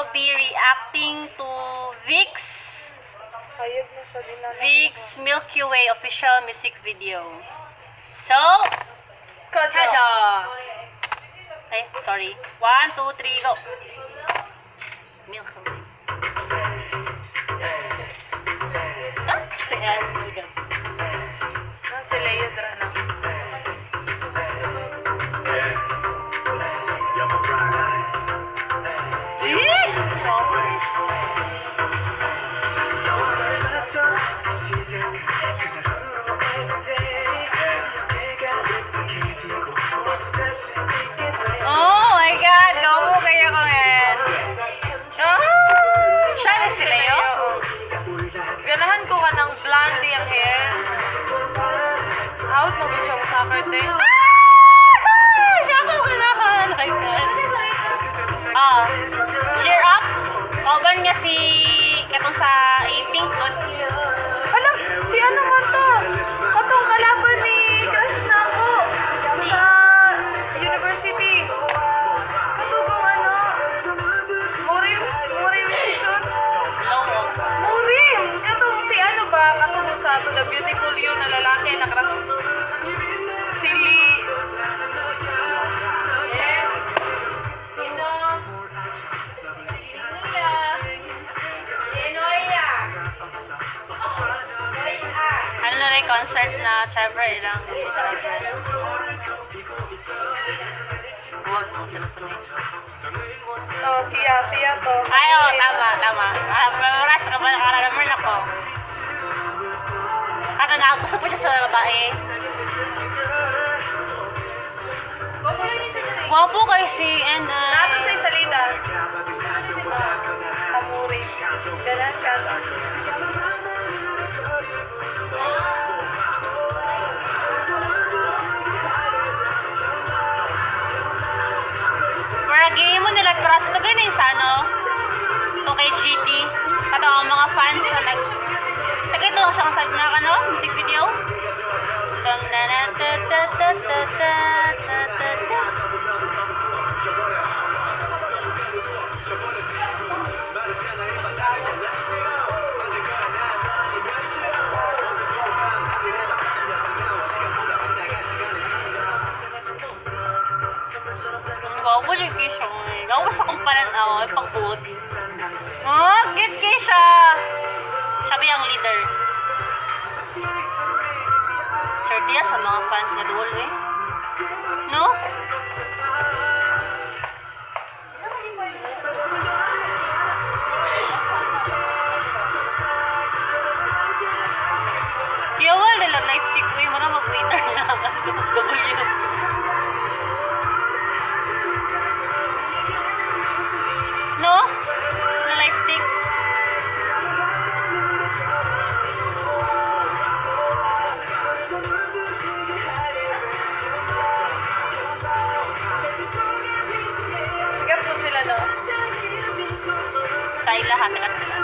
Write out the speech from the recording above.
will be reacting to Vic's Milky Way official music video. So, Kaja! Okay, sorry. 1, 2, 3, go! Milky Way. Si Anne. Si Leo Drana. Oh my God! Gawa kaya ko ngayon. Siya na si Leo? Ganahan ko ka ng blondie ang hair. Out mo siya mo sa akin din. Siya ko ganahan. Cheer up. Kauban niya si katong sa A-Pink doon. Hala, si ano man to? Katong kalaban ni crush na ako sa university. Katugong ano? Murim institution? Murim! Katong si ano ba? Katugong sa To The Beautiful You na lalaki na crush. Si Lee. Ano na rin concert na Trevor ilang huwag ko sa lapon eh. Oh, siya to. Ay, tama. Maras ka ba nakaraman ako? Kata na gusto po siya sa babae. Gwapo kay si Nato siya sa salita. Sa muri. Ganan ka. Maragay mo nila trust to ganin sa ano? Itong kay GT. Kato ang mga fans na Sige ito siyang sa music video. Gawa dyan kayo siya. Gawa sa kumpanan pagbuot. Oh, get kayo siya. Siya ba yung leader? Sure diya sa mga fans nga doon eh. No? Kiyawal nila light stick ko yung mag-winner na W. No? Na light stick. Sigat po sila, no? Sa ila ha, sikat sila.